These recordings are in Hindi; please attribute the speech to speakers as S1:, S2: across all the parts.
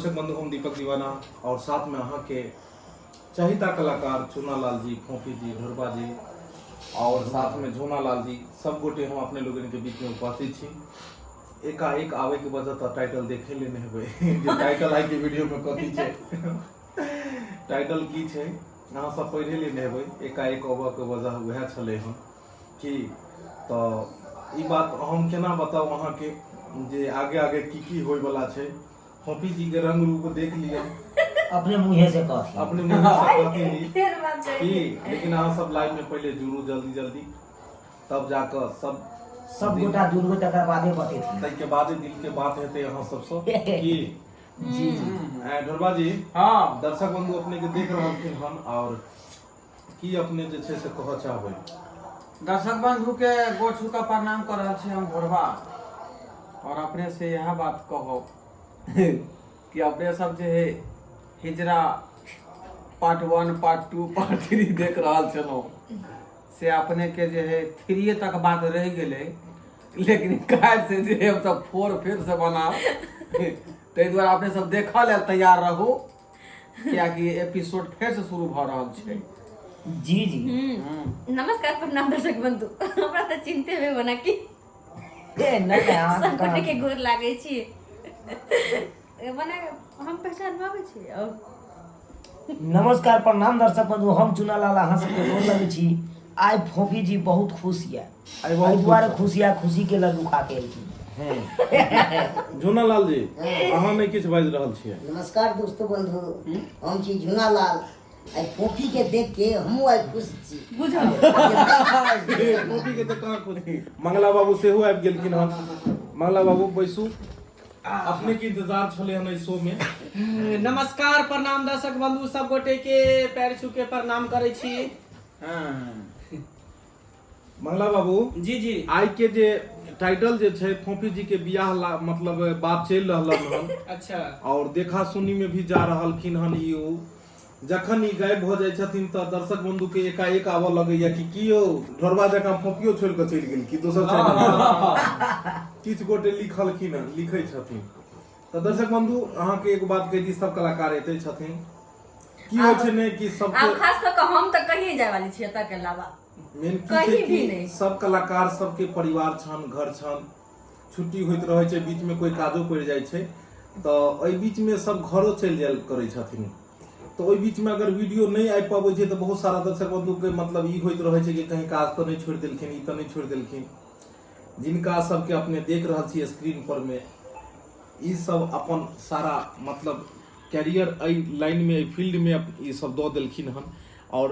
S1: दर्शक बंधु हम दीपक दीवाना और साथ में अहाँ के चहिता कलाकार चूनालाल जी, फोफी जी, ढोरबा जी और साथ में झूनालाल जी सब गोटे हम अपने लोगन के बीच में उपस्थित छी। एकाएक आवे के वजह तो टाइटल देखे लेने हेबै जे टाइटल आई के वीडियो में कथी छै टाइटल की छै अहाँ सब पढ़े लेने हेबै। एकाएक आवे के वजह वह छले हन कि तो ई बात हम केना बताऊ अहाँ के जे आगे आगे की होय वाला छै। फोफी जी के रंग रूप देख लिया
S2: अपने मुँहे से कथी
S1: अपने मुंह से कहती कि लेकिन अहाँ सब लाइव में पहले जुड़ू जल्दी जल्दी तब जाकर सब
S2: गोटा जुड़बे तकर बादे बतेथिन
S1: तै के बादे दिल के बात हेतै अहाँ सब की
S2: जी
S1: ढोरबा जी।
S3: हाँ
S1: दर्शक बंधु अपने के देख रहलखिन हन और की अपने जे छै से कहऽ चाहबै।
S3: दर्शक बंधु के गोड़ छू का प्रणाम कर रहल छी हम ढोरबा और अपने से यह बात कहो कि अपने सब जे है हिजरा पार्ट 1 पार्ट 2 पार्ट 3 देख रहल छलो से अपने के जे है 3 तक बात रह गेले लेकिन काज से जे हम सब 4 फिर से बनाब तै दुआरे अपने सब देखऽ लेल तैयार रहू कियाकि एपिसोड फिर से शुरू भ रहल छै।
S2: जी जी
S4: नमस्कार प्रणाम दर्शक बंधु हमरा त चिंते में बना कि
S2: नहीं अहाँ
S4: सब गोटे के गोर लागे छी बना हम पहचान पाबै छी। और
S2: नमस्कार प्रणाम दर्शक बंधु हम चूनालाल अहाँ सबके गोर लगै छी। आइ फोफी जी बहुत खुश या
S1: आइ बहुत
S2: एहि दुआरे खुशी के लड्डू खा के एलखिन।
S1: झूनालाल जी अहाँ नहीं किछ बाजि रहल छियै।
S5: नमस्कार दोस्तों बंधु हम छी झूनालाल। आई फोफी के देख के हमहू आई खुश छी।
S4: बुझल
S1: फोफी के त कहाँ खुशी मंगला बाबू सेहो आबि गेलखिन हन। मंगला बाबू बैसू अपने के इंतजार छले हन इस शो में।
S3: नमस्कार प्रणाम दर्शक बंधु सब गोटे के पैर छू के प्रणाम करे छी।
S1: मंगला बाबू
S3: जी जी
S1: आई के जे टाइटल जे छै फोफी जी के बियाह मतलब बात चलि रहलन हन
S3: अच्छा
S1: और देखा सुनी में भी जा रहलखिन हन। ई जखन ई गायब भ जाय छथिन त दर्शक बंधु के एकाएक आबऽ लगैया कि यौ ढोरबा जकाँ फोफियो छोड़ि के चलि गेल कि दोसर किछु गोटे लिखलखिन हन लिखै छथिन। त दर्शक बंधु अहाँ के एक बात कहि दी सब कलाकार एते छथिन की होइ छै ने कि सब
S4: अब खास कर हम त कहीं जाय वाली छी एता के अलावा
S1: मेन की
S4: कहीं
S1: छै
S4: भी
S1: कि
S4: नहीं।
S1: सब कलाकार सबके परिवार छन घर छन छुट्टी होइत रहै छै बीच में कोई काजो पड़ि जाइ छै त ओइ बीच में सब घरो चलि जायल करै छथिन। तो ओइ बीच में अगर वीडियो नहीं आबि पाबै छै तो बहुत सारा दर्शक बंधु के मतलब ई होइत रहै छै कि कहीं काज तो नहीं छोड़ि देलखिन ई तो नहीं छोड़ि देलखिन। जिनका सबके अपने देख रहल छी स्क्रीन पर में ई सब अपन सारा मतलब कैरियर एहि लाइन में फील्ड में ई सब दऽ देलखिन हन और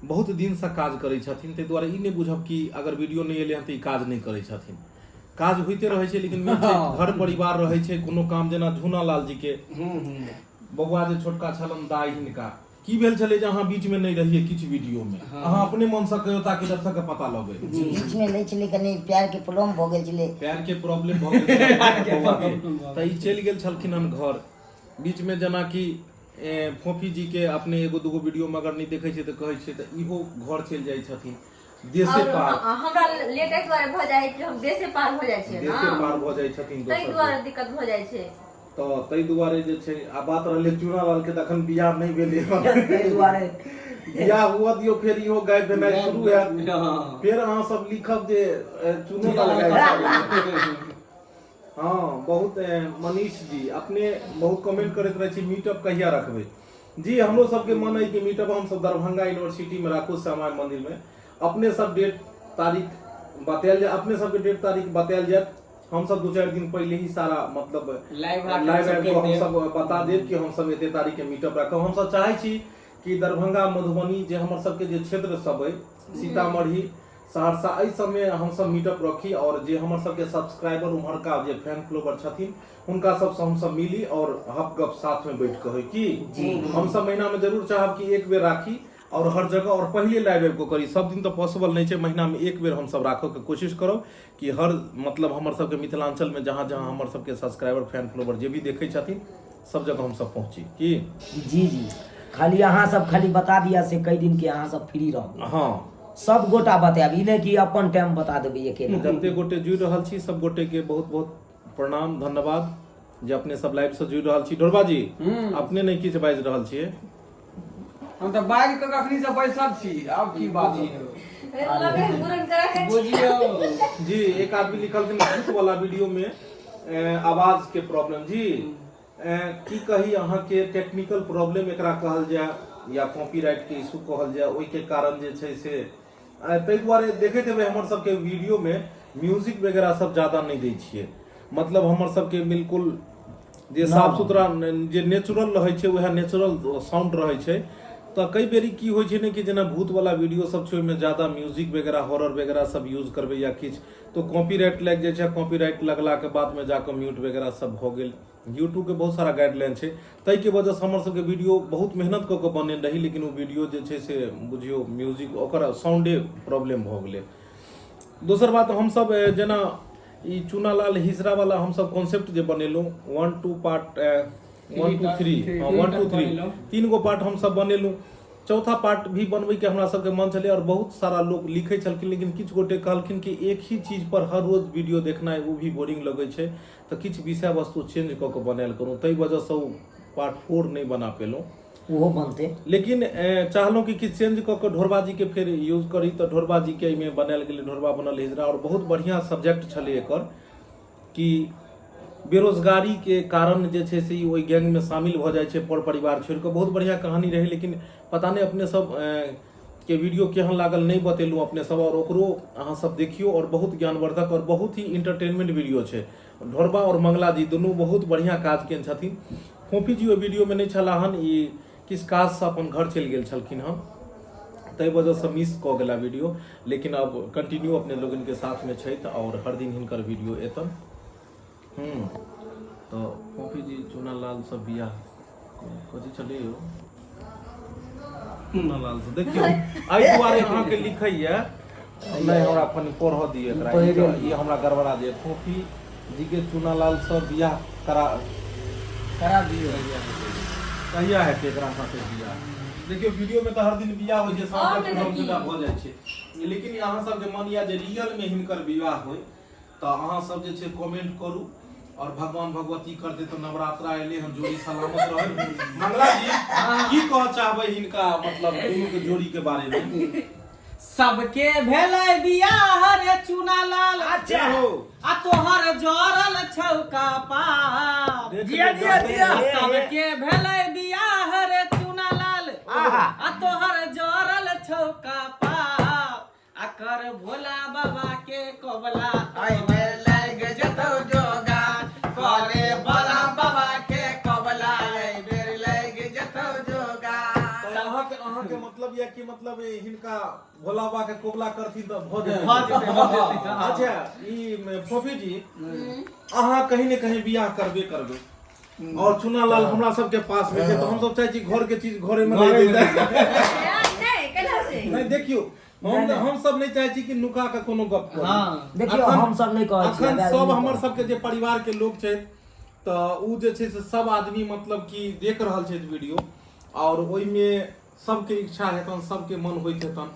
S1: बहुत दिन से काज करै छथिन। ताहि दुआरे ई नहीं बुझब कि अगर वीडियो नहीं एलै हन तऽ ई काज नहीं करै छथिन। काज होइते रहै छै लेकिन मेन छै घर परिवार रहै छै कोनो काम। जेना झूनालाल जी के बौआ जे छोटका छलन दाइ हिनका की भेल छलै जे अहाँ बीच में नहीं रहिए किछु वीडियो में अहाँ अपने मन से कहियो ताकि दर्शक के पता लगे।
S5: बीच में नहीं चले कनी प्यार के प्रॉब्लम भ गेल छले
S1: पैर के प्रॉब्लम भ गेल बौआ के त ई चलि गेल छलखिन हन घर बीच में। जेना कि फोफी जी के अपने एगो दूगो वीडियो में अगर नहीं देखे छै त कहै छै त इहो घर चलि जाइ छथिन देशे पार।
S4: हमरा लेट दुआरे भ जाय कि हम देशे पार हो जाय छै ना
S1: देशे पार भ जाइ छथिन
S4: तै
S1: दोसर
S4: दुआरे दिक्कत भ जाय छै।
S1: तो तै दुआरे जे छै आ बात रहले चूनालाल के तखन बियाह नहीं भेलै
S2: एहि दुआरे
S1: बियाह हुआ दियो फिर इहो गायब भेनाइ शुरू हैत फिर अहाँ सब लिखब जे चूनालाल गायब। हाँ बहुत मनीष जी अपने बहुत कमेंट करैत रहे छी मीटअप कहिया रखबै। जी हमरो सबके मन है कि मीटअप हम सब दरभंगा यूनिवर्सिटी में राखू श्यामा मंदिर में। अपने सब डेट तारीख बतायल जाए अपने सबके डेट तारीख बतायल जाए। हम सब 2-4 दिन पहले ही सारा मतलब लाइव हम सब बता देब कि हम सब एते तारीख के मीटअप रखब। हम सब चाहे छी कि दरभंगा मधुबनी जे हमर सबके जे क्षेत्र सब है सीतामढ़ी सहरसा एहि सब में हम सब मीटअप रखी और जे हमर सबके सब्सक्राइबर उम्हर का जे फैन फॉलोवर छथिन हुनका सबसे हम सब मिली और हप गप साथ में बैठ के होई कि हम सब महीना में जरूर चाहब कि एक बेर राखी और हर जगह और पहले लाइव को करी। सब दिन तो पॉसिबल नहीं है महीना में एक बेर हम सब राखो के कोशिश करो कि हर मतलब हमर सबके मिथिलांचल में जहाँ जहाँ हमर सबके सब्सक्राइबर फैन फॉलोवर जे भी देखे छथिन सब जगह हम सब पहुंची की
S2: जी जी खाली अहाँ सब खाली बता दिया से कई दिन के अहाँ सब फ्री रहो।
S1: हाँ
S2: सब गोटा बतायब ई नहीं कि अपन टाइम बता देबै अकेले।
S1: जते गोटे जुड़ रहल छी सब गोटे के बहुत बहुत प्रणाम धन्यवाद जे अपने सब लाइव से जुड़ रहल छी। ढोरबा जी अपने नहीं किछ बाजि रहल छियै।
S3: हम तऽ बाइक के कखनी से बैसल छी, आब की बात
S4: लगे मुरन करा के
S3: बुझियो।
S1: जी एक आदमी लिखल थे भूत वाला वीडियो में आवाज के प्रॉब्लम जी की कही अहाँ के टेक्निकल प्रॉब्लम एकरा कहल जाय या कॉपीराइट के इशू कहल जाय, ओहि के कारण जे छै से ताहि दुआरे देखैत हेबै हमर सबके वीडियो में म्यूजिक वगैरह सब ज्यादा नहीं दै छियै। मतलब हमर सबके बिल्कुल जे साफ सुथरा जे नेचुरल रहै छै वएह नेचुरल साउंड रहै छै। तो कई बेरी की होइ छै ने कि जेना भूत वाला वीडियो सब छै ओहिमे ज्यादा म्यूजिक वगैरह हॉरर वगैरह सब यूज करबै या किछ तो कॉपीराइट लागि जाइ छै। कॉपीराइट लगला के बाद में जाकर म्यूट वगैरह सब भ गेल। यूट्यूब के बहुत सारा गाइडलाइन छै, ताहि के वजह से हमर सबके वीडियो बहुत मेहनत कऽ के बने रही, लेकिन वो वीडियो जे छै से बुझियो म्यूजिक ओकर साउंडे प्रॉब्लम भ गेलै। दोसर बात हम सब जेना ई चूनालाल हिजरा वाला हम सब कॉन्सेप्ट जे बनेलहुँ 1 2 पार्ट 1 2 3 1 2 3 तीन गो पार्ट हम सब बनेलहुँ। चौथा पार्ट भी बनबै के हमरा सबके मन छलै और बहुत सारा लोग लिखै छलखिन, लेकिन किछु गोटे कहलखिन कि एक ही चीज पर हर रोज वीडियो देखनाइ वो भी बोरिंग लगै छै, तो किछु विषय वस्तु चेंज कऽ के बनायल करूँ। ताहि वजह से वो पार्ट 4 नहीं बना पेलहुँ।
S2: वो बनते
S1: लेकिन चाहलहुँ कि किछु चेंज कऽ के ढोरबा जी के फिर यूज करी, तो ढोरबा जी के एहिमे बनायल गेलै ढोरबा बनल हिजरा। और बहुत बढ़िया सब्जेक्ट छलै एकर कि बेरोजगारी के कारण जे छै से ओहि गैंग में शामिल भ जाइ छै पर परिवार छोड़ के। बहुत बढ़िया कहानी रहे, लेकिन पता नहीं अपने सब के वीडियो केहन लागल नहीं बतेलूँ अपने सब, और ओकरो अहाँ सब देखियो। और बहुत ज्ञानवर्धक और बहुत ही इंटरटेनमेंट वीडियो छै। ढोरबा और मंगला जी दुनू बहुत बढ़िया काज केने छथिन। फोफी जी ओहि वीडियो में नहीं छला हन, ई किस काज से अपन घर चलि गेल छलखिन हन, ताहि वजह से मिस कऽ गेला वीडियो। लेकिन अब कंटिन्यू अपने लोगन के साथ में छै और हर दिन हिनकर वीडियो एतन। तो फोफी जी चूनालाल सब बियाह कथी चले हो चूनालाल से देखियो आई दुआरे अहाँ के लिखैया नहीं हमरा अपन पढ़ दिए एकरा ई हमरा गड़बड़ा दे। फोफी जी के चूनालाल से बियाह करा
S3: दियो।
S1: कहिया है एकरा साथे बियाह? देखियो वीडियो में तो हर दिन बियाह होइ छै, साथ में जुदा भ जाइ छै, लेकिन अहाँ सब जे मानिया जे रियल में हिनकर विवाह होय तो अहाँ सब जे छै कमेंट करू। और भगवान भगवती करते तो नवरात्रा एले हम जोड़ी सलामत रहे। मंगला जी की कह चाहबे हिनका मतलब दोनों के जोड़ी के बारे में?
S3: सबके भेलै बियाह रे चूनालाल,
S2: अच्छा
S3: आ तोहर जरल छौका पाप।
S2: दिया दिया दिया
S3: सबके भेलै बियाह रे चूनालाल, आ तोहर जरल छौका पाप। आ कर भोला बाबा के कबला आई में लाग जतौ जोगा, करे भोला बाबा के कबला आई बेर लाग जतौ जोगा।
S1: अहाँ के मतलब या कि मतलब हिनका भोला बाबा के कोबला करथी तो भ जाए। अच्छा ई फोफी जी अहाँ कहीं न कहीं बियाह करबे करबे और चूनालाल हमरा सब के पास में छै, तो हम सब चाहे छी घर के चीज घरे में ले जाए।
S4: नहीं केना से
S1: नहीं देखियो हम सब नहीं चाहे छी कि नुका के कोनो गप करी।
S2: देखियो हम सब नहीं कहै छी,
S1: अखन सब हमर सबके जे परिवार के लोग छै तो उ जे छै से सब आदमी मतलब कि देख रहल छै वीडियो, और ओइ में सबके इच्छा हेतन, सबके मन होइत हेतन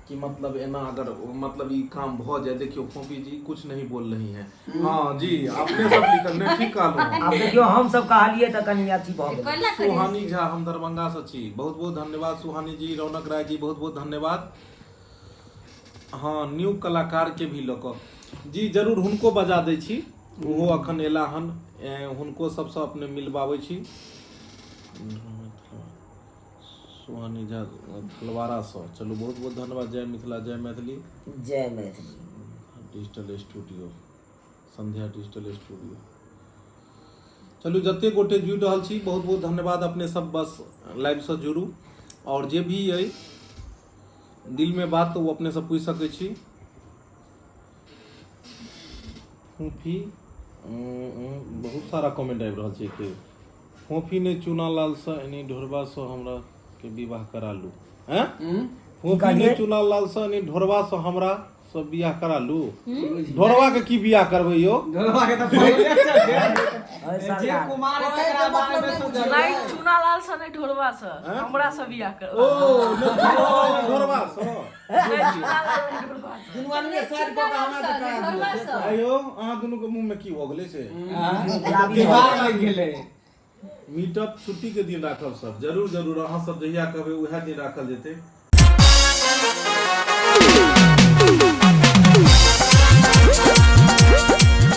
S1: कि मतलब एना अगर मतलब ई काम भ जाए। देखियो फोफी जी कुछ नहीं बोल रही हैं। हाँ जी आपने सब लिखल नहीं ठीक कहलहुँ।
S2: अब देखियो हम सब कहलिए त कनी अथी भ गेल।
S1: सुहानी झा हम दरभंगा से छी, बहुत बहुत धन्यवाद सुहानी जी। रौनक राय जी बहुत बहुत धन्यवाद। हाँ न्यू कलाकार के भी लक जी जरूर हुनको बजा दै छी, ओहो अखन एला हन, हुनको सबसे अपने मिलबाबै छी। सुहानी झा फलवारा से चलो बहुत बहुत धन्यवाद। जय मिथिला जय मैथिली
S2: जय मैथिली
S1: डिजिटल स्टूडियो संध्या डिजिटल स्टूडियो। चलू जते गोटे जुड़ रहल छी बहुत बहुत धन्यवाद। अपने सब बस लाइव से जुड़ू और जे भी है दिल में बात तो वो अपने से पूछ सके छी। फोफी बहुत सारा कमेंट आबि रहल छै कि फोफी ने चूनालाल से एनी ढोरबा से हमरा के विवाह करा लू हैं। फोफी ने चूनालाल से एनी ढोरबा से हमरा सब बियाह करा लू ढोरवा के की बियाह करबै यो
S3: ढोलवा के तो पहिले चल
S2: अरे
S3: जे
S2: सरकार
S3: कुमार है तकरा बारे में समझ
S6: नहीं चुनालाल से नहीं ढोलवा से हमरा से बियाह कर
S1: ओ ढोरवा सो
S6: चुनालाल नहीं ढोलवा से।
S3: दुनू आदमी साइड को हमरा से करा दियो
S1: आयो अहाँ दुनू के मुंह में की हो गेलै से
S3: दीवार लग गेलै
S1: मीटअप छुट्टी के दिन राखब सब जरूर जरूर अहाँ सब जहिया कहबै उएह दिन राखल जेतै